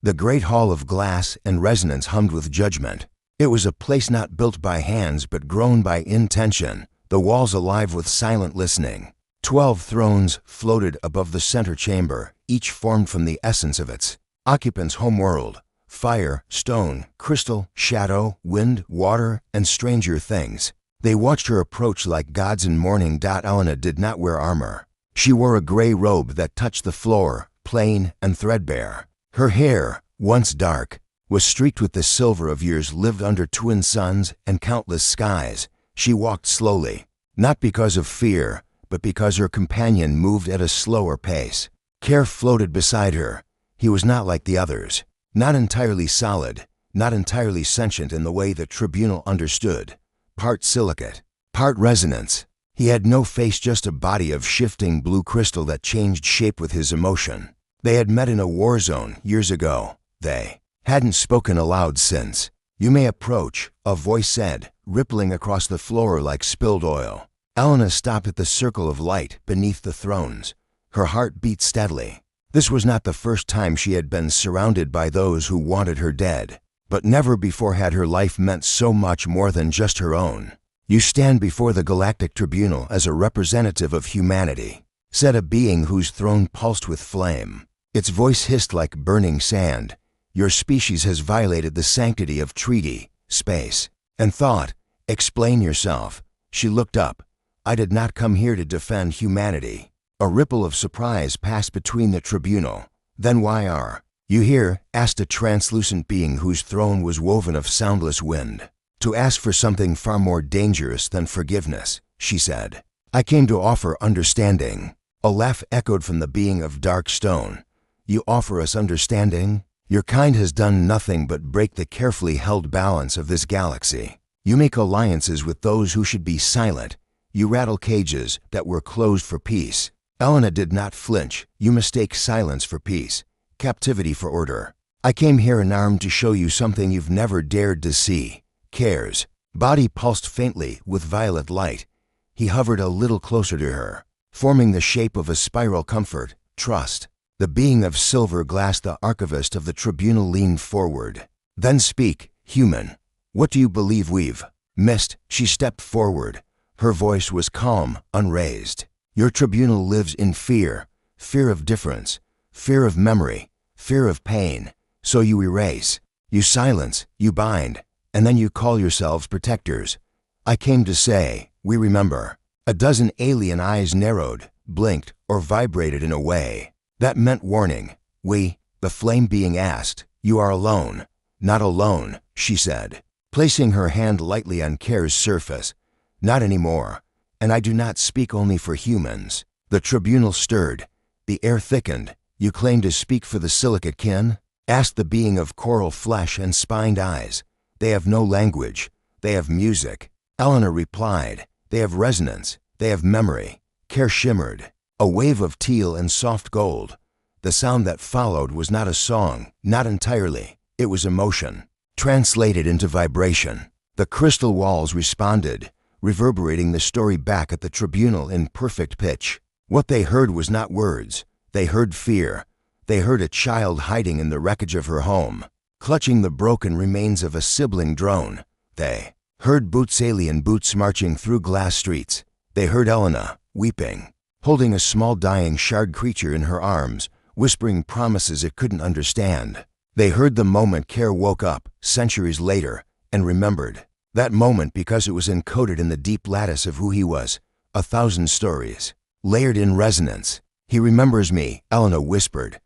The great hall of glass and resonance hummed with judgment. It was a place not built by hands but grown by intention, the walls alive with silent listening. 12 thrones floated above the center chamber, each formed from the essence of its occupant's homeworld: fire, stone, crystal, shadow, wind, water, and stranger things. They watched her approach like gods in mourning. Elena did not wear armor. She wore a gray robe that touched the floor, plain and threadbare. Her hair, once dark, was streaked with the silver of years lived under twin suns and countless skies. She walked slowly, not because of fear, but because her companion moved at a slower pace. Care floated beside her. He was not like the others, not entirely solid, not entirely sentient in the way the tribunal understood. Part silicate, part resonance. He had no face, just a body of shifting blue crystal that changed shape with his emotion. They had met in a war zone years ago. They hadn't spoken aloud since. "You may approach," a voice said, rippling across the floor like spilled oil. Elena stopped at the circle of light beneath the thrones. Her heart beat steadily. This was not the first time she had been surrounded by those who wanted her dead, but never before had her life meant so much more than just her own. "You stand before the Galactic Tribunal as a representative of humanity," said a being whose throne pulsed with flame. Its voice hissed like burning sand. "Your species has violated the sanctity of treaty, space, and thought. Explain yourself." She looked up. "I did not come here to defend humanity." A ripple of surprise passed between the tribunal. "Then why are you here?" asked a translucent being whose throne was woven of soundless wind. "To ask for something far more dangerous than forgiveness," she said. "I came to offer understanding." A laugh echoed from the being of dark stone. "You offer us understanding? Your kind has done nothing but break the carefully held balance of this galaxy. You make alliances with those who should be silent. You rattle cages that were closed for peace." Elena did not flinch. "You mistake silence for peace, captivity for order. I came here unarmed to show you something you've never dared to see. Cares." Body pulsed faintly with violet light. He hovered a little closer to her, forming the shape of a spiral. "Comfort, trust." The being of silver glass, the archivist of the tribunal, leaned forward. "Then speak, human. What do you believe we've missed?" She stepped forward. Her voice was calm, unraised. "Your tribunal lives in fear, fear of difference, fear of memory, fear of pain. So you erase, you silence, you bind, and then you call yourselves protectors. I came to say, we remember." A dozen alien eyes narrowed, blinked, or vibrated in a way that meant warning. "We," the flame being asked. "You are alone." "Not alone," she said, placing her hand lightly on Care's surface. "Not anymore. And I do not speak only for humans." The tribunal stirred. The air thickened. "You claim to speak for the silicate kin?" asked the being of coral flesh and spined eyes. "They have no language. They have music." Elena replied. "They have resonance. They have memory." Care shimmered. A wave of teal and soft gold. The sound that followed was not a song, not entirely. It was emotion, translated into vibration. The crystal walls responded, reverberating the story back at the tribunal in perfect pitch. What they heard was not words. They heard fear. They heard a child hiding in the wreckage of her home, clutching the broken remains of a sibling drone. They heard boots, alien boots, marching through glass streets. They heard Elena, weeping, holding a small dying shard creature in her arms, whispering promises it couldn't understand. They heard the moment Care woke up, centuries later, and remembered. That moment because it was encoded in the deep lattice of who he was. 1,000 stories, layered in resonance. "He remembers me," Elena whispered.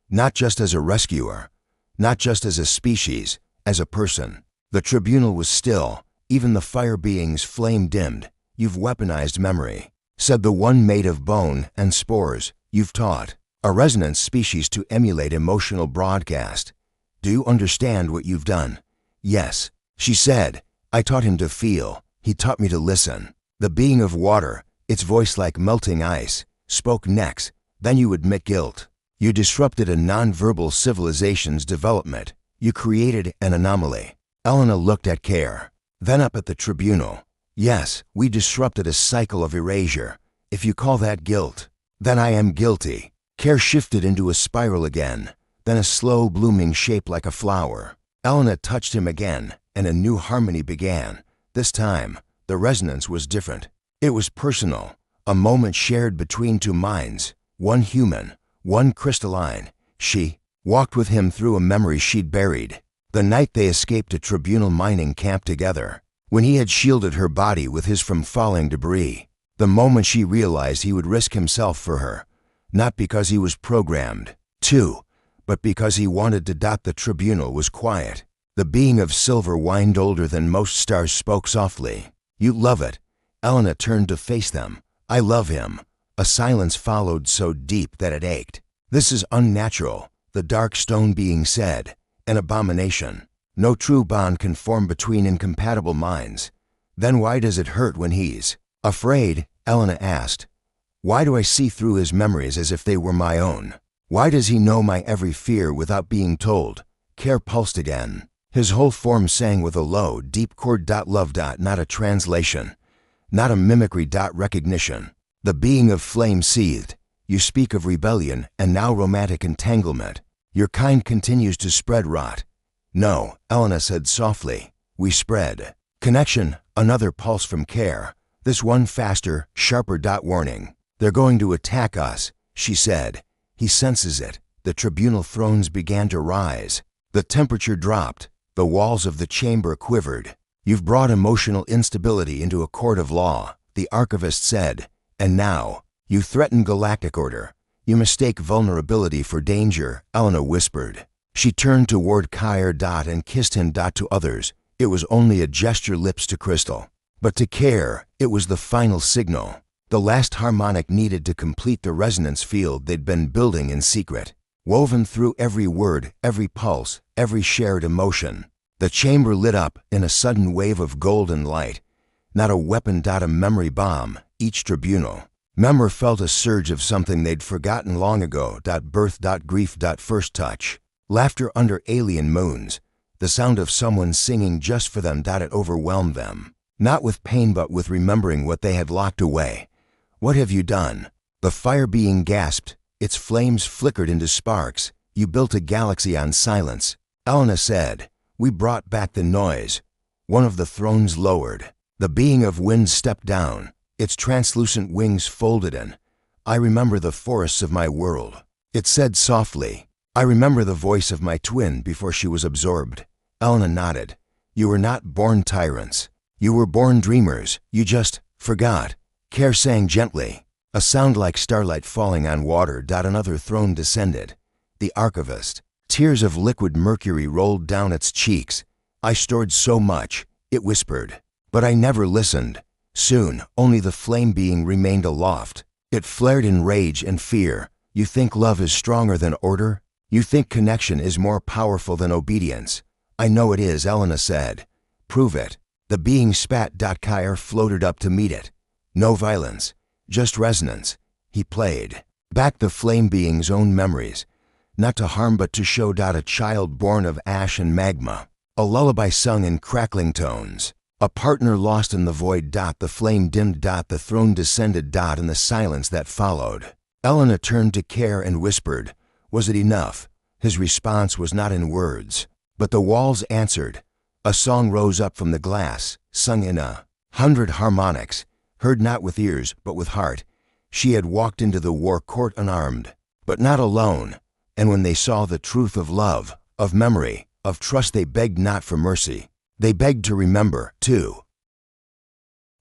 "Not just as a rescuer, not just as a species, as a person." The tribunal was still. Even the fire being's flame dimmed. "You've weaponized memory," said the one made of bone and spores. "You've taught a resonance species to emulate emotional broadcast. Do you understand what you've done?" "Yes," she said. "I taught him to feel. He taught me to listen." The being of water, its voice like melting ice, spoke next. "Then you admit guilt. You disrupted a non-verbal civilization's development. You created an anomaly." Elena looked at Care, then up at the tribunal. "Yes, we disrupted a cycle of erasure. If you call that guilt, then I am guilty." Care shifted into a spiral again. then a slow blooming shape like a flower. Elena touched him again, and a new harmony began. This time, the resonance was different. It was personal, a moment shared between two minds, one human, one crystalline. She walked with him through a memory she'd buried. The night they escaped a tribunal mining camp together, when he had shielded her body with his from falling debris. The moment she realized he would risk himself for her, not because he was programmed to, but because he wanted to. The tribunal was quiet. The being of silver whined older than most stars spoke softly. You love it. Elena turned to face them. I love him. A silence followed so deep that it ached. This is unnatural, the dark stone being said. An abomination. No true bond can form between incompatible minds. Then why does it hurt when he's afraid? Elena asked. Why do I see through his memories as if they were my own? Why does he know my every fear without being told? Care pulsed again. His whole form sang with a low, deep chord. Love. Not a translation. Not a mimicry. Recognition. The being of flame seethed. You speak of rebellion and now romantic entanglement. Your kind continues to spread rot. No, Elena said softly. We spread connection. Another pulse from Care. This one faster, sharper. Warning. They're going to attack us, she said. He senses it. The tribunal thrones began to rise. The temperature dropped. The walls of the chamber quivered. You've brought emotional instability into a court of law, the archivist said. And now, you threaten galactic order. You mistake vulnerability for danger, Elena whispered. She turned toward Care. And kissed him. To others, it was only a gesture. Lips to crystal. But to Care, it was the final signal. The last harmonic needed to complete the resonance field they'd been building in secret. Woven through every word, every pulse, every shared emotion. The chamber lit up in a sudden wave of golden light. Not a weapon. A memory bomb. Each tribunal member felt a surge of something they'd forgotten long ago. Birth. Grief. First touch. Laughter under alien moons. The sound of someone singing just for them. It overwhelmed them. Not with pain but with remembering what they had locked away. What have you done? The fire being gasped. Its flames flickered into sparks. You built a galaxy on silence. Elena said. We brought back the noise. One of the thrones lowered. The being of wind stepped down. Its translucent wings folded in. I remember the forests of my world. It said softly. I remember the voice of my twin before she was absorbed. Elena nodded. You were not born tyrants. You were born dreamers. You just forgot. Care sang gently. A sound like starlight falling on water. Another throne descended. The archivist. Tears of liquid mercury rolled down its cheeks. I stored so much, it whispered. But I never listened. Soon, only the flame being remained aloft. It flared in rage and fear. You think love is stronger than order? You think connection is more powerful than obedience? I know it is, Elena said. Prove it. The being spat. Care floated up to meet it. No violence, just resonance. He played back the flame being's own memories. Not to harm but to show. A child born of ash and magma. A lullaby sung in crackling tones. A partner lost in the void. The flame dimmed. The throne descended. In the silence that followed, Elena turned to Care and whispered, was it enough? His response was not in words, but the walls answered. A song rose up from the glass, sung in 100 harmonics, heard not with ears but with heart. She had walked into the war court unarmed, but not alone. And when they saw the truth of love, of memory, of trust, they begged not for mercy. They begged to remember, too.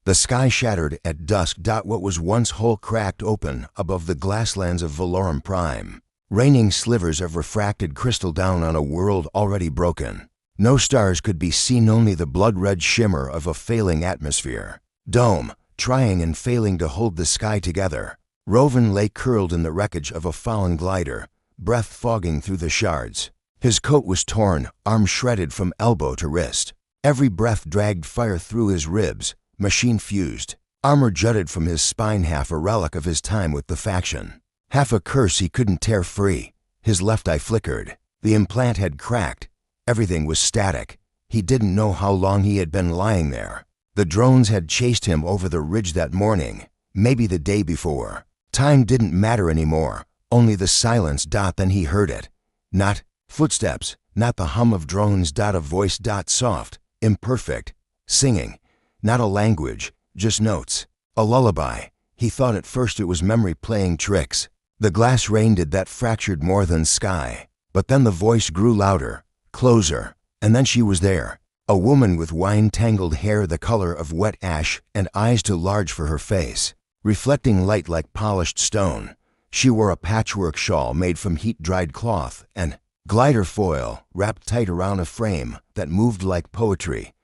The sky shattered at dusk. What was once whole cracked open above the glasslands of Valorum Prime, raining slivers of refracted crystal down on a world already broken. No stars could be seen, only the blood-red shimmer of a failing atmosphere. Dome, trying and failing to hold the sky together. Rovan lay curled in the wreckage of a fallen glider, breath fogging through the shards. His coat was torn, arm shredded from elbow to wrist. Every breath dragged fire through his ribs, machine fused. Armor jutted from his spine, half a relic of his time with the faction. Half a curse he couldn't tear free. His left eye flickered. The implant had cracked. Everything was static. He didn't know how long he had been lying there. The drones had chased him over the ridge that morning, maybe the day before. Time didn't matter anymore, only the silence. Then he heard it. Not footsteps, not the hum of drones. A voice. Soft, imperfect, singing. Not a language, just notes. A lullaby. He thought at first it was memory playing tricks. The glass rain did that, fractured more than sky. But then the voice grew louder, closer, and then she was there. A woman with wine-tangled hair the color of wet ash and eyes too large for her face, reflecting light like polished stone. She wore a patchwork shawl made from heat-dried cloth and glider foil wrapped tight around a frame that moved like poetry.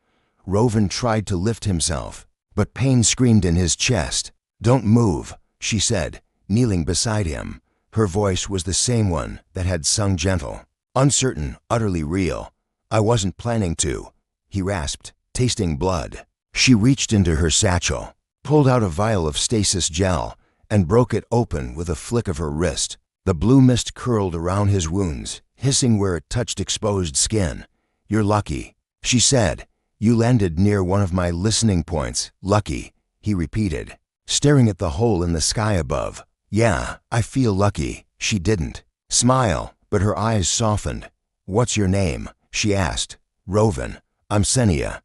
Rovan tried to lift himself, but pain screamed in his chest. "Don't move," she said, kneeling beside him. Her voice was the same one that had sung gentle, uncertain, utterly real. "I wasn't planning to," he rasped, tasting blood. She reached into her satchel, pulled out a vial of stasis gel, and broke it open with a flick of her wrist. The blue mist curled around his wounds, hissing where it touched exposed skin. "You're lucky," she said. "You landed near one of my listening points." "Lucky," he repeated, staring at the hole in the sky above. "Yeah, I feel lucky." She didn't smile, but her eyes softened. "What's your name?" she asked. "Rovan. I'm Senia."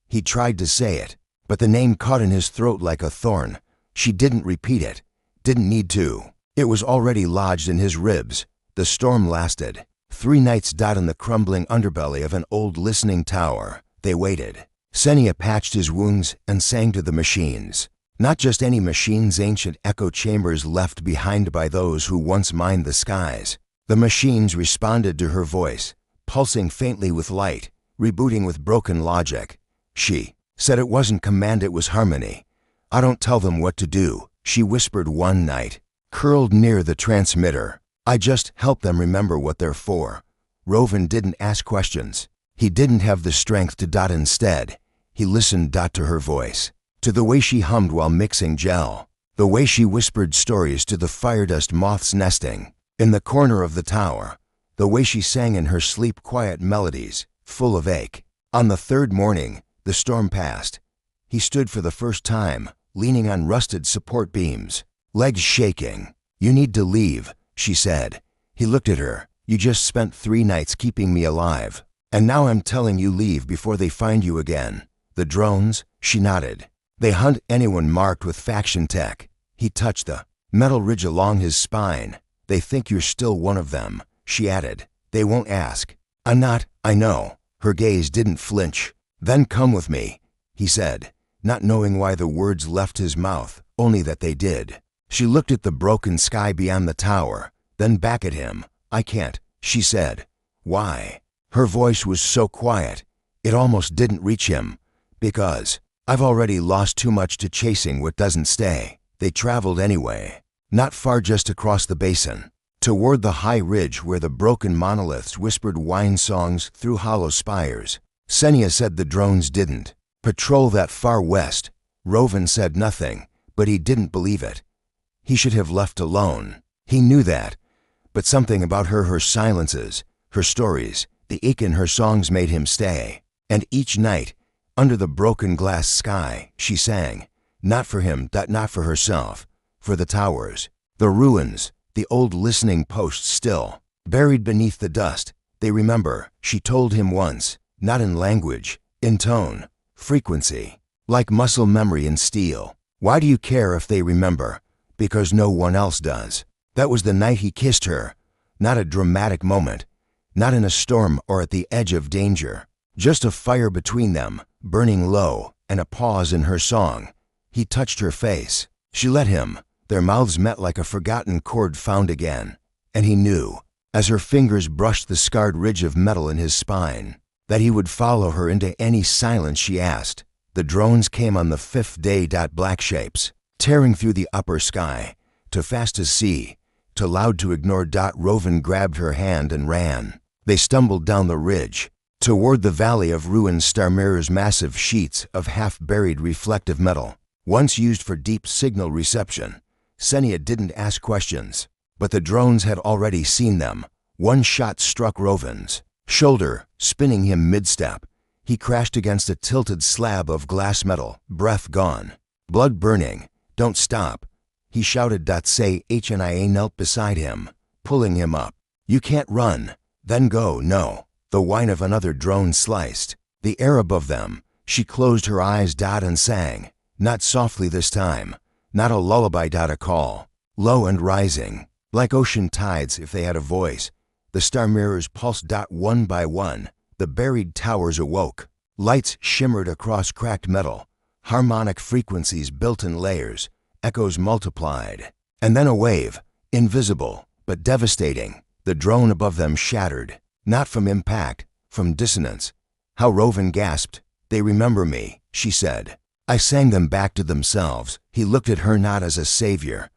He tried to say it, but the name caught in his throat like a thorn. She didn't repeat it, didn't need to. It was already lodged in his ribs. The storm lasted 3 nights. In the crumbling underbelly of an old listening tower, they waited. Senia patched his wounds and sang to the machines. Not just any machines, ancient echo chambers left behind by those who once mined the skies. The machines responded to her voice, pulsing faintly with light, rebooting with broken logic. She said it wasn't command, it was harmony. "I don't tell them what to do," she whispered one night, curled near the transmitter. "I just help them remember what they're for." Rovan didn't ask questions. He didn't have the strength to. Instead, he listened. To her voice, to the way she hummed while mixing gel, the way she whispered stories to the firedust moths nesting in the corner of the tower, the way she sang in her sleep quiet melodies, full of ache. On the 3rd morning, the storm passed. He stood for the first time, leaning on rusted support beams, legs shaking. "You need to leave," she said. He looked at her. "You just spent 3 nights keeping me alive, and now I'm telling you leave before they find you again." "The drones?" She nodded. "They hunt anyone marked with faction tech." He touched the metal ridge along his spine. "They think you're still one of them," she added. "They won't ask." "I'm not." "I know." Her gaze didn't flinch. "Then come with me," he said, not knowing why the words left his mouth, only that they did. She looked at the broken sky beyond the tower, then back at him. "I can't," she said. "Why?" Her voice was so quiet, it almost didn't reach him. "Because I've already lost too much to chasing what doesn't stay." They traveled anyway, not far, just across the basin, toward the high ridge where the broken monoliths whispered wine songs through hollow spires. Senia said the drones didn't patrol that far west. Rovan said nothing, but he didn't believe it. He should have left alone. He knew that. But something about her silences, her stories, the ache in her songs made him stay. And each night, under the broken glass sky, she sang. Not for him, not for herself, for the towers, the ruins, the old listening posts still, buried beneath the dust. They remember, she told him once, not in language, in tone, frequency, like muscle memory in steel. Why do you care if they remember? Because no one else does. That was the night he kissed her. Not a dramatic moment, not in a storm or at the edge of danger. Just a fire between them, burning low, and a pause in her song. He touched her face. She let him. Their mouths met like a forgotten chord found again. And he knew, as her fingers brushed the scarred ridge of metal in his spine, that he would follow her into any silence she asked. The drones came on the 5th day. Black shapes, tearing through the upper sky, too fast to see, too loud to ignore. Rovan grabbed her hand and ran. They stumbled down the ridge, toward the valley of ruins. Star mirrors, massive sheets of half-buried reflective metal, once used for deep signal reception. Senia didn't ask questions, but the drones had already seen them. One shot struck Rovan's shoulder, spinning him mid-step. He crashed against a tilted slab of glass metal, breath gone, blood burning. "Don't stop," he shouted. Say HNIA knelt beside him, pulling him up. "You can't run." Then go, no. The whine of another drone sliced the air above them. She closed her eyes, and sang. Not softly this time. Not a lullaby, a call. Low and rising. Like ocean tides if they had a voice. The star mirrors pulsed, one by one. The buried towers awoke. Lights shimmered across cracked metal. Harmonic frequencies built in layers. Echoes multiplied. And then a wave. Invisible, but devastating. The drone above them shattered. Not from impact, from dissonance. How Rovan gasped. They remember me, she said. I sang them back to themselves. He looked at her not as a savior,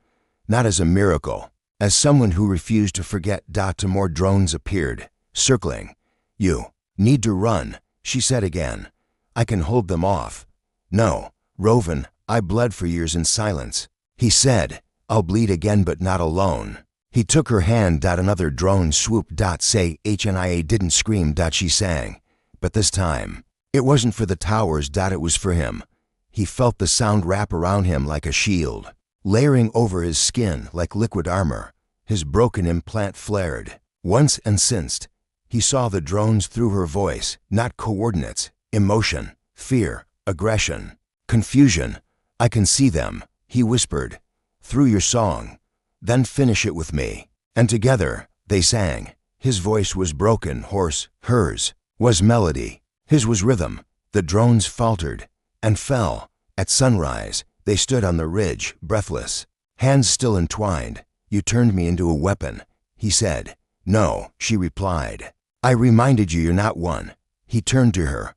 not as a miracle, as someone who refused to forget. To more drones appeared, circling. You need to run, she said again. I can hold them off. No, Rovan, I bled for years in silence. He said, I'll bleed again but not alone. He took her hand. Another drone swooped. Say HNIA didn't scream. She sang. But this time, it wasn't for the towers. It was for him. He felt the sound wrap around him like a shield, layering over his skin like liquid armor. His broken implant flared. Once and sensed. He saw the drones through her voice, not coordinates, emotion, fear, aggression, confusion. I can see them, he whispered, through your song. Then finish it with me. And together, they sang. His voice was broken, hoarse. Hers was melody. His was rhythm. The drones faltered and fell. At sunrise, they stood on the ridge, breathless, hands still entwined. You turned me into a weapon, he said. No, she replied. I reminded you you're not one. He turned to her.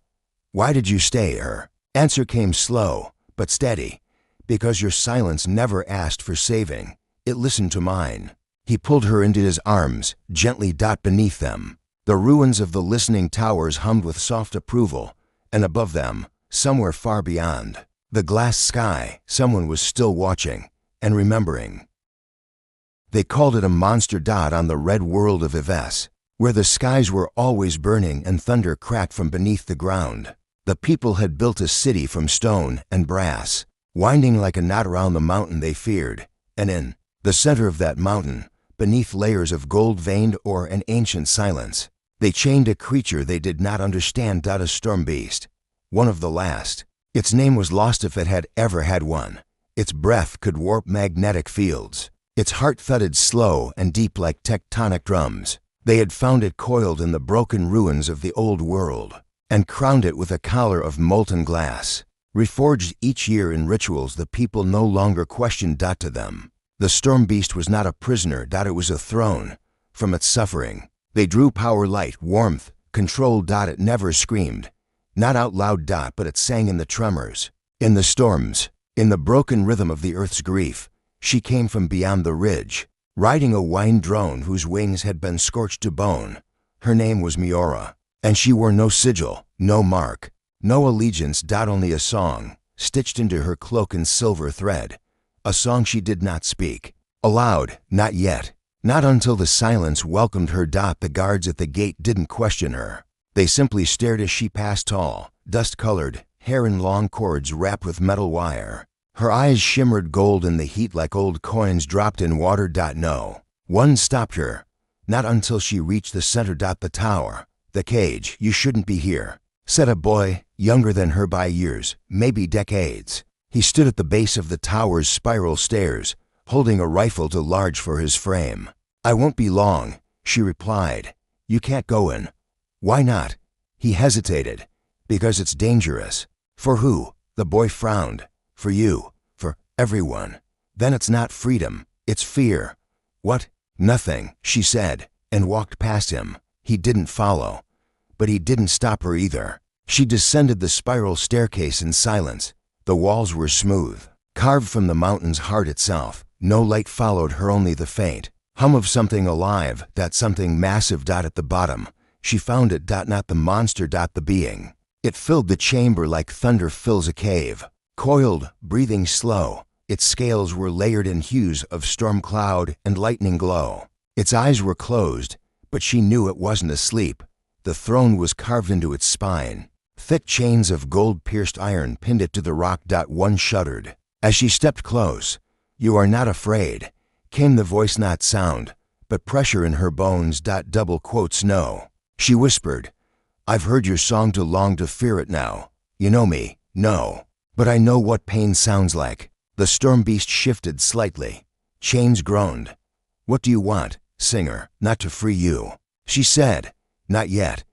Why did you stay? Her answer came slow, but steady. Because your silence never asked for saving. It listened to mine. He pulled her into his arms, gently. Beneath them, the ruins of the listening towers hummed with soft approval, and above them, somewhere far beyond, the glass sky, someone was still watching and remembering. They called it a monster. On the red world of Yves, where the skies were always burning and thunder cracked from beneath the ground, the people had built a city from stone and brass, winding like a knot around the mountain they feared, and in the center of that mountain, beneath layers of gold-veined ore and ancient silence, they chained a creature they did not understand. A storm beast, one of the last. Its name was lost if it had ever had one. Its breath could warp magnetic fields. Its heart thudded slow and deep like tectonic drums. They had found it coiled in the broken ruins of the old world, and crowned it with a collar of molten glass. Reforged each year in rituals the people no longer questioned. To them, the storm beast was not a prisoner. It was a throne. From its suffering, they drew power, light, warmth, control. It never screamed. Not out loud. But it sang in the tremors, in the storms, in the broken rhythm of the earth's grief. She came from beyond the ridge, riding a wine drone whose wings had been scorched to bone. Her name was Miora, and she wore no sigil, no mark, no allegiance. Only a song, stitched into her cloak in silver thread. A song she did not speak aloud, not yet, not until the silence welcomed her. The guards at the gate didn't question her. They simply stared as she passed, tall, dust-colored, hair in long cords wrapped with metal wire. Her eyes shimmered gold in the heat like old coins dropped in water. No one stopped her, not until she reached the center. The tower, the cage. You shouldn't be here, said a boy, younger than her by years, maybe decades. He stood at the base of the tower's spiral stairs, holding a rifle too large for his frame. I won't be long, she replied. You can't go in. Why not? He hesitated. Because it's dangerous. For who? The boy frowned. For you. For everyone. Then it's not freedom. It's fear. What? Nothing, she said, and walked past him. He didn't follow. But he didn't stop her either. She descended the spiral staircase in silence. The walls were smooth, carved from the mountain's heart itself. No light followed her, only the faint hum of something alive. That something massive. At the bottom, she found it. Not the monster. The being. It filled the chamber like thunder fills a cave. Coiled, breathing slow, its scales were layered in hues of storm cloud and lightning glow. Its eyes were closed, but she knew it wasn't asleep. The throne was carved into its spine. Thick chains of gold-pierced iron pinned it to the rock. One shuddered. As she stepped close, "You are not afraid," came the voice, not sound, but pressure in her bones. Double quotes no. She whispered, I've heard your song too long to fear it now. You know me, no. But I know what pain sounds like. The storm beast shifted slightly. Chains groaned. What do you want, singer? Not to free you. She said, not yet.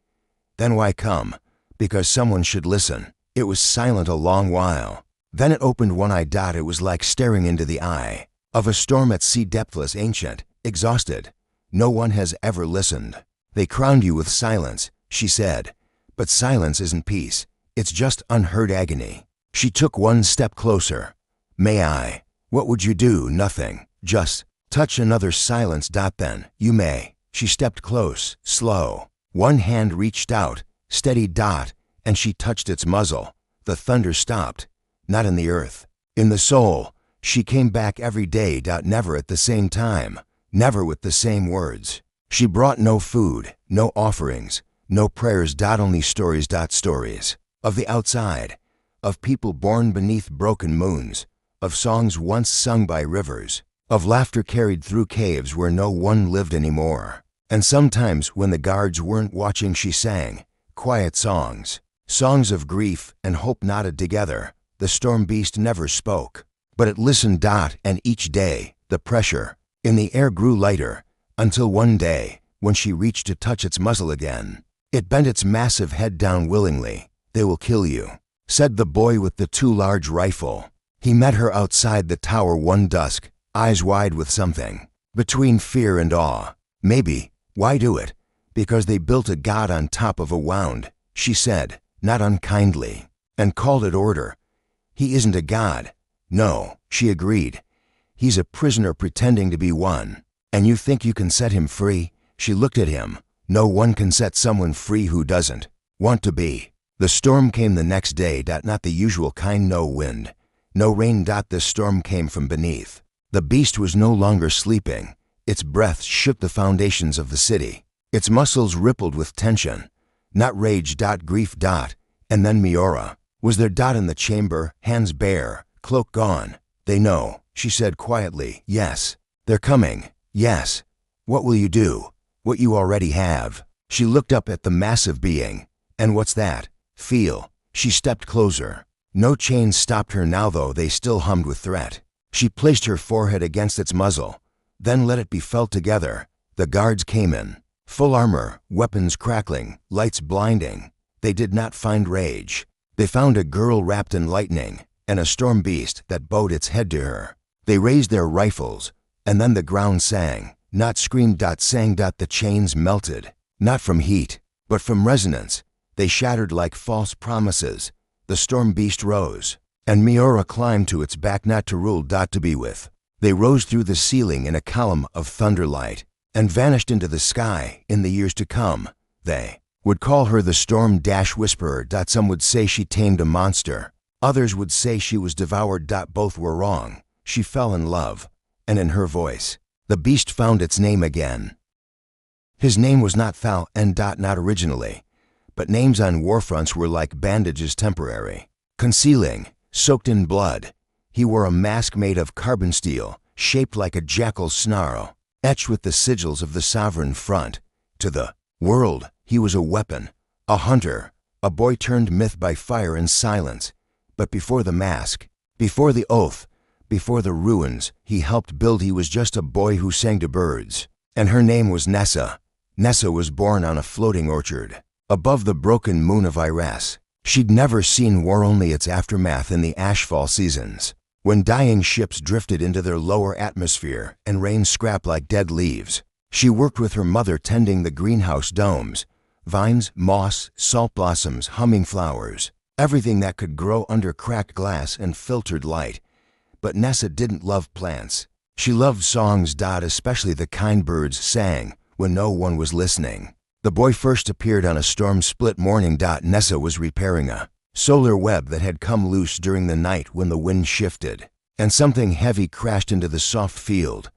Then why come? Because someone should listen. It was silent a long while. Then it opened one eye. It was like staring into the eye of a storm at sea, depthless, ancient, exhausted. No one has ever listened. They crowned you with silence, she said. But silence isn't peace. It's just unheard agony. She took one step closer. May I? What would you do? Nothing. Just touch another. Silence. Then, you may. She stepped close, slow. One hand reached out, steady. And she touched its muzzle. The thunder stopped. Not in the earth. In the soul. She came back every day. Never at the same time. Never with the same words. She brought no food, no offerings, no prayers. Only stories. Stories. Of the outside. Of people born beneath broken moons. Of songs once sung by rivers. Of laughter carried through caves where no one lived anymore. And sometimes when the guards weren't watching, she sang quiet songs. Songs of grief and hope knotted together. The storm beast never spoke, but it listened. And each day, the pressure in the air grew lighter, until one day, when she reached to touch its muzzle again, it bent its massive head down willingly. They will kill you, said the boy with the too large rifle. He met her outside the tower one dusk, eyes wide with something between fear and awe. Maybe. Why do it? Because they built a god on top of a wound, she said, not unkindly, and called it order. He isn't a god. No, she agreed. He's a prisoner pretending to be one. And you think you can set him free? She looked at him. No one can set someone free who doesn't want to be. The storm came the next day. Not the usual kind. No wind, no rain. This storm came from beneath. The beast was no longer sleeping. Its breath shook the foundations of the city. Its muscles rippled with tension. Not rage. Grief. And then Miora was there. In the chamber, hands bare, cloak gone. They know, she said quietly. Yes. They're coming. Yes. What will you do? What you already have. She looked up at the massive being. And what's that? Feel. She stepped closer. No chains stopped her now, though they still hummed with threat. She placed her forehead against its muzzle, then let it be felt together. The guards came in. Full armor, weapons crackling, lights blinding. They did not find rage. They found a girl wrapped in lightning, and a storm beast that bowed its head to her. They raised their rifles, and then the ground sang. Not screamed. Sang. The chains melted, not from heat, but from resonance. They shattered like false promises. The storm beast rose, and Miora climbed to its back, not to rule. To be with. They rose through the ceiling in a column of thunderlight, and vanished into the sky. In the years to come, they would call her the storm whisperer. Some would say she tamed a monster. Others would say she was devoured. Both were wrong. She fell in love, and in her voice, the beast found its name again. His name was not Thal, and not originally, but names on warfronts were like bandages, temporary, concealing, soaked in blood. He wore a mask made of carbon steel, shaped like a jackal's snarl, etched with the sigils of the sovereign front. To the world, he was a weapon, a hunter, a boy turned myth by fire and silence. But before the mask, before the oath, before the ruins he helped build, he was just a boy who sang to birds. And her name was Nessa. Nessa was born on a floating orchard, above the broken moon of Iras. She'd never seen war, only its aftermath in the ashfall seasons, when dying ships drifted into their lower atmosphere and rain scrapped like dead leaves. She worked with her mother tending the greenhouse domes, vines, moss, salt blossoms, humming flowers, everything that could grow under cracked glass and filtered light. But Nessa didn't love plants. She loved songs. Especially the kind birds sang when no one was listening. The boy first appeared on a storm-split morning. Nessa was repairing a solar web that had come loose during the night when the wind shifted, and something heavy crashed into the soft field.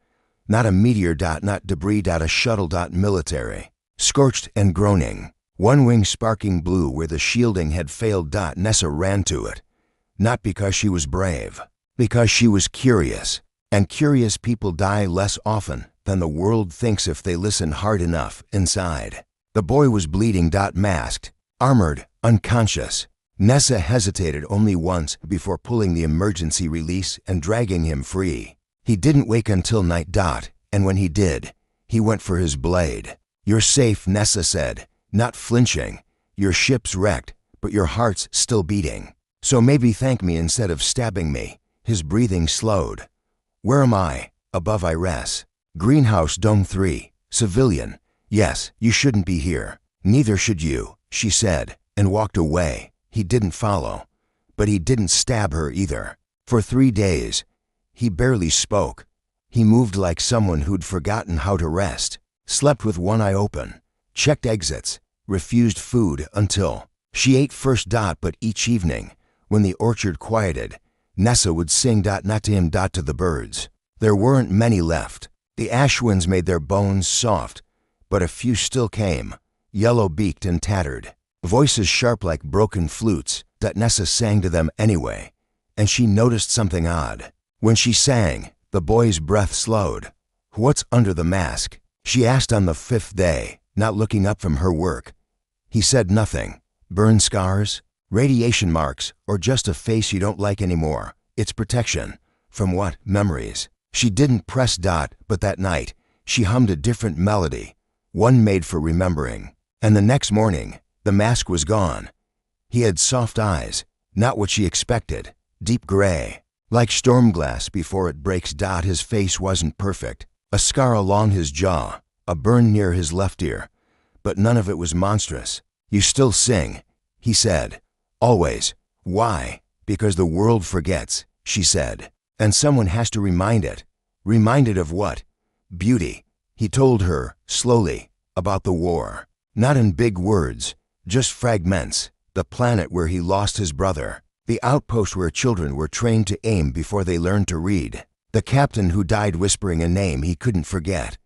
Not a meteor. Not debris. A shuttle. Military. Scorched and groaning. One wing sparking blue where the shielding had failed. Nessa ran to it. Not because she was brave, because she was curious. And curious people die less often than the world thinks if they listen hard enough inside. The boy was bleeding. Masked, armored, unconscious. Nessa hesitated only once before pulling the emergency release and dragging him free. He didn't wake until night. And when he did, he went for his blade. "You're safe," Nessa said, not flinching. "Your ship's wrecked, but your heart's still beating. So maybe thank me instead of stabbing me." His breathing slowed. "Where am I?" "Above Iris. Greenhouse Dome 3. Civilian. Yes, you shouldn't be here." "Neither should you," she said, and walked away. He didn't follow. But he didn't stab her either. For 3 days, he barely spoke. He moved like someone who'd forgotten how to rest, slept with one eye open, checked exits, refused food until she ate first. But each evening, when the orchard quieted, Nessa would sing not to him, to the birds. There weren't many left. The ash winds made their bones soft, but a few still came, yellow-beaked and tattered. Voices sharp like broken flutes. Nessa sang to them anyway, and she noticed something odd. When she sang, the boy's breath slowed. "What's under the mask?" she asked on the 5th day, not looking up from her work. He said nothing. "Burn scars? Radiation marks? Or just a face you don't like anymore? It's protection." "From what? Memories." She didn't press. But that night, she hummed a different melody, one made for remembering. And the next morning, the mask was gone. He had soft eyes, not what she expected, deep gray, like storm glass before it breaks. His face wasn't perfect. A scar along his jaw, a burn near his left ear, but none of it was monstrous. "You still sing," he said. "Always." "Why?" "Because the world forgets," she said. "And someone has to remind it." "Reminded of what?" "Beauty." He told her, slowly, about the war. Not in big words, just fragments. The planet where he lost his brother. The outpost where children were trained to aim before they learned to read. The captain who died whispering a name he couldn't forget.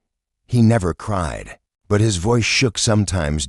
He never cried, but his voice shook sometimes.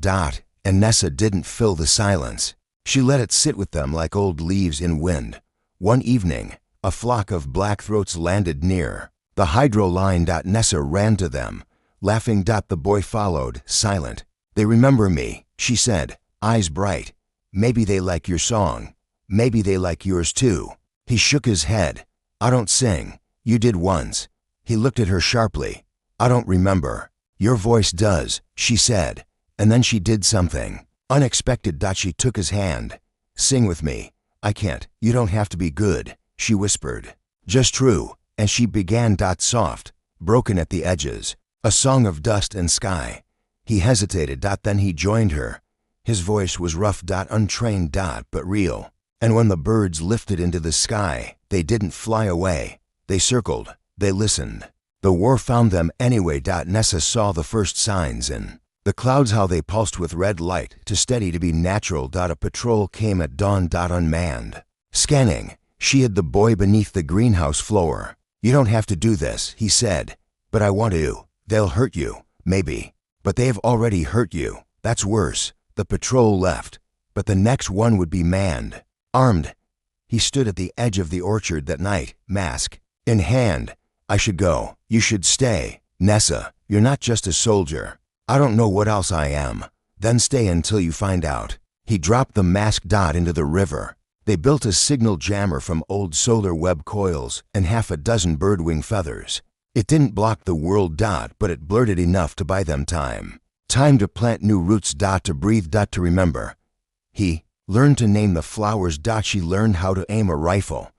And Nessa didn't fill the silence. She let it sit with them like old leaves in wind. One evening, a flock of blackthroats landed near the hydro line. Nessa ran to them, laughing. The boy followed, silent. "They remember me," she said, eyes bright. "Maybe they like your song. Maybe they like yours too." He shook his head. "I don't sing. You did once." He looked at her sharply. "I don't remember." "Your voice does," she said. And then she did something unexpected. She took his hand. "Sing with me." "I can't. You don't have to be good," she whispered. "Just true." And she began. Soft, broken at the edges. A song of dust and sky. He hesitated. Then he joined her. His voice was rough. Untrained. But real. And when the birds lifted into the sky, they didn't fly away. They circled. They listened. The war found them anyway. Nessa saw the first signs in the clouds, how they pulsed with red light to steady to be natural. A patrol came at dawn. Unmanned. Scanning, she hid the boy beneath the greenhouse floor. "You don't have to do this," he said. "But I want to." "They'll hurt you, maybe. But they have already hurt you. That's worse." The patrol left, but the next one would be manned, armed. He stood at the edge of the orchard that night, mask in hand. "I should go. You should stay. Nessa, you're not just a soldier. I don't know what else I am. Then stay until you find out." He dropped the mask. Into the river. They built a signal jammer from old solar web coils and half a dozen birdwing feathers. It didn't block the world. But it blurred it enough to buy them time. Time to plant new roots. To breathe. To remember. He learned to name the flowers. She learned how to aim a rifle.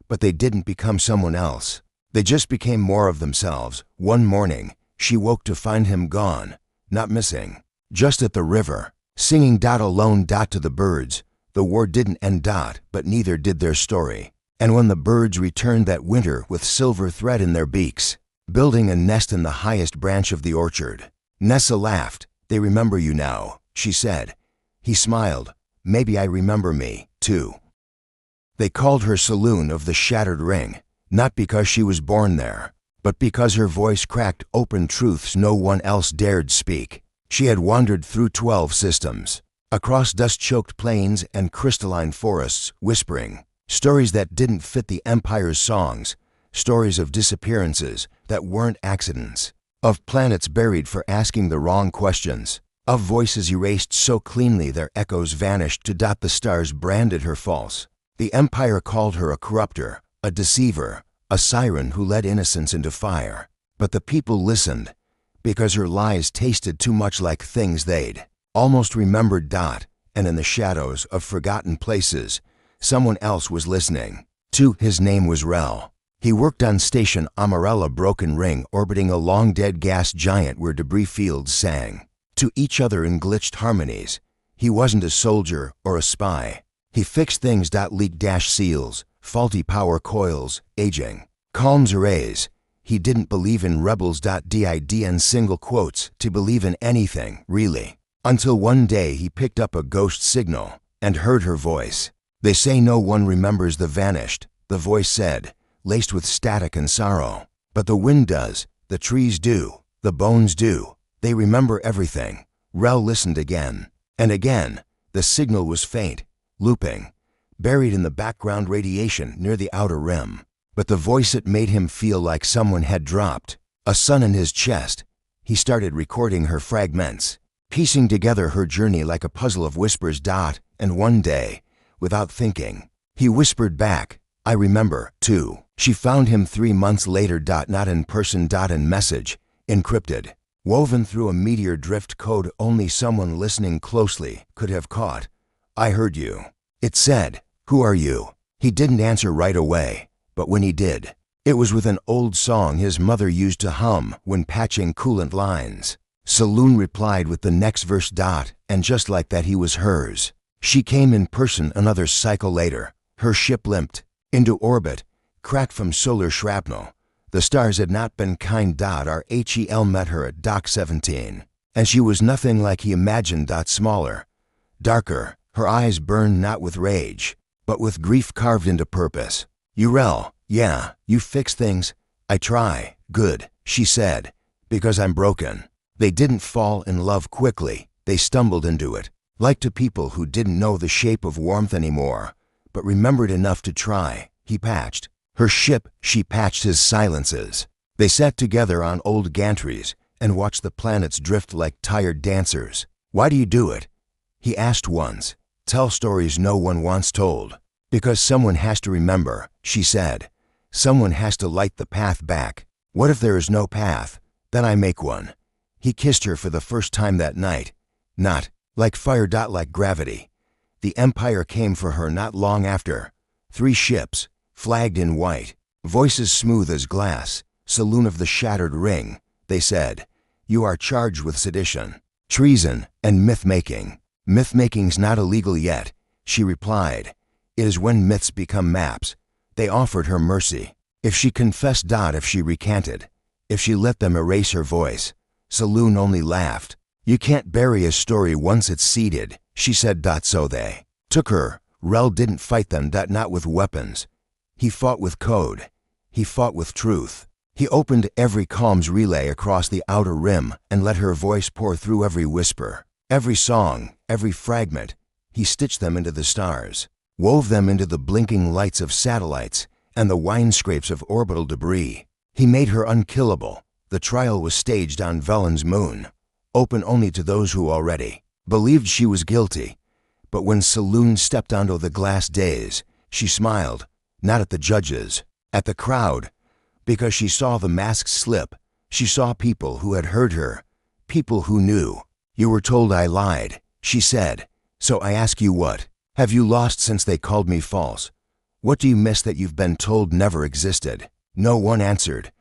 But they didn't become someone else. They just became more of themselves. One morning, she woke to find him gone. Not missing. Just at the river. Singing. Alone. To the birds. The war didn't end. But neither did their story. And when the birds returned that winter with silver thread in their beaks, building a nest in the highest branch of the orchard, Nessa laughed. "They remember you now," she said. He smiled. "Maybe I remember me, too." They called her Saloon of the Shattered Ring, not because she was born there, but because her voice cracked open truths no one else dared speak. She had wandered through 12 systems, across dust-choked plains and crystalline forests, whispering stories that didn't fit the Empire's songs, stories of disappearances that weren't accidents, of planets buried for asking the wrong questions, of voices erased so cleanly their echoes vanished to dot the stars branded her false. The Empire called her a corrupter, a deceiver, a siren who led innocence into fire. But the people listened, because her lies tasted too much like things they'd almost remembered. And in the shadows of forgotten places, someone else was listening. Too. His name was Rel. He worked on Station Amarella, broken ring orbiting a long dead gas giant where debris fields sang to each other in glitched harmonies. He wasn't a soldier or a spy. He fixed things. Leak seals, faulty power coils, aging calms arrays. He didn't believe in rebels. Didn't single quotes to believe in anything, really. Until one day he picked up a ghost signal and heard her voice. They say no one remembers the vanished, the voice said, laced with static and sorrow. But the wind does, the trees do, the bones do. They remember everything. Rel listened again and again. The signal was faint, looping, buried in the background radiation near the outer rim. But the voice, it made him feel like someone had dropped a sun in his chest. He started recording her fragments, piecing together her journey like a puzzle of whispers. And one day, without thinking, he whispered back, I remember, too. She found him 3 months later. Not in person. In message, encrypted, woven through a meteor drift code only someone listening closely could have caught. I heard you. It said, who are you? He didn't answer right away, but when he did, it was with an old song his mother used to hum when patching coolant lines. Saloon replied with the next verse. And just like that, he was hers. She came in person another cycle later. Her ship limped into orbit, cracked from solar shrapnel. The stars had not been kind. Our HEL met her at Dock 17, and she was nothing like he imagined. Smaller, darker, her eyes burned not with rage, but with grief carved into purpose. Rel, yeah, you fix things. I try. Good, she said, because I'm broken. They didn't fall in love quickly. They stumbled into it, like two people who didn't know the shape of warmth anymore, but remembered enough to try. He patched her ship, she patched his silences. They sat together on old gantries and watched the planets drift like tired dancers. Why do you do it? He asked once. Tell stories no one wants told. Because someone has to remember, she said. Someone has to light the path back. What if there is no path? Then I make one. He kissed her for the first time that night. Not like fire. Like gravity. The Empire came for her not long after. 3 ships, flagged in white, voices smooth as glass. Saloon of the Shattered Ring, they said. You are charged with sedition, treason, and myth-making. Myth-making's not illegal yet, she replied. It is when myths become maps. They offered her mercy. If she confessed. If she recanted. If she let them erase her voice. Saloon only laughed. You can't bury a story once it's seeded, she said. So they took her. Rel didn't fight them. Not with weapons. He fought with code. He fought with truth. He opened every comms relay across the outer rim and let her voice pour through every whisper, every song, every fragment. He stitched them into the stars, wove them into the blinking lights of satellites and the winescrapes of orbital debris. He made her unkillable. The trial was staged on Velen's moon, open only to those who already believed she was guilty. But when Saloon stepped onto the glass dais, she smiled, not at the judges, at the crowd, because she saw the masks slip. She saw people who had heard her, people who knew. You were told I lied, she said. So I ask you, what have you lost since they called me false? What do you miss that you've been told never existed? No one answered.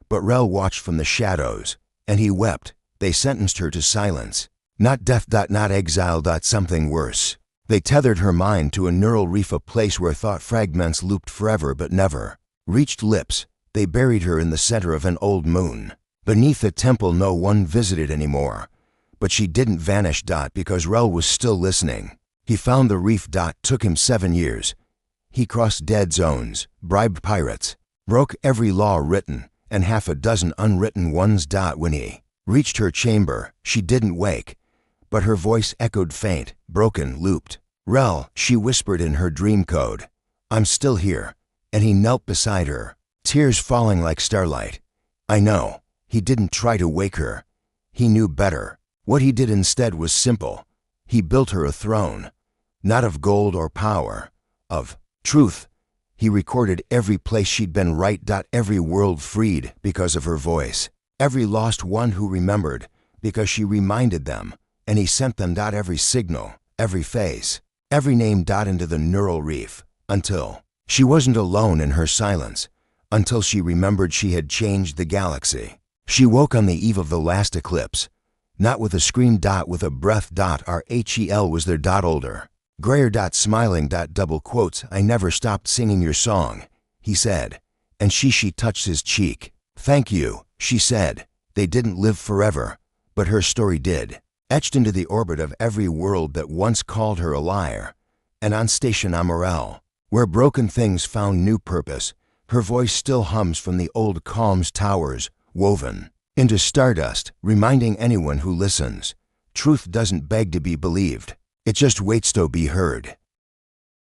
But Rel watched from the shadows, and he wept. They sentenced her to silence. Not death. Not exile. Something worse. They tethered her mind to a neural reef, a place where thought fragments looped forever but never reached lips. They buried her in the center of an old moon, beneath a temple no one visited anymore. But she didn't vanish. Because Rel was still listening. He found the reef. Took him 7 years. He crossed dead zones, bribed pirates, broke every law written, and half a dozen unwritten ones. When he reached her chamber, she didn't wake, but her voice echoed faint, broken, looped. Rel, she whispered in her dream code. I'm still here. And he knelt beside her, tears falling like starlight. I know. He didn't try to wake her. He knew better. What he did instead was simple. He built her a throne, not of gold or power, of truth. He recorded every place she'd been right. Every world freed because of her voice. Every lost one who remembered because she reminded them, and he sent them. Every signal, every face, every name. Into the neural reef, until she wasn't alone in her silence, until she remembered she had changed the galaxy. She woke on the eve of the last eclipse, not with a scream. With a breath. Rachel was there. Older, grayer. Smiling. Double quotes. I never stopped singing your song, he said, and she touched his cheek. Thank you, she said. They didn't live forever, but her story did, etched into the orbit of every world that once called her a liar. And on Station Amorel, where broken things found new purpose, her voice still hums from the old calms towers, woven into stardust, reminding anyone who listens, truth doesn't beg to be believed. It just waits to be heard.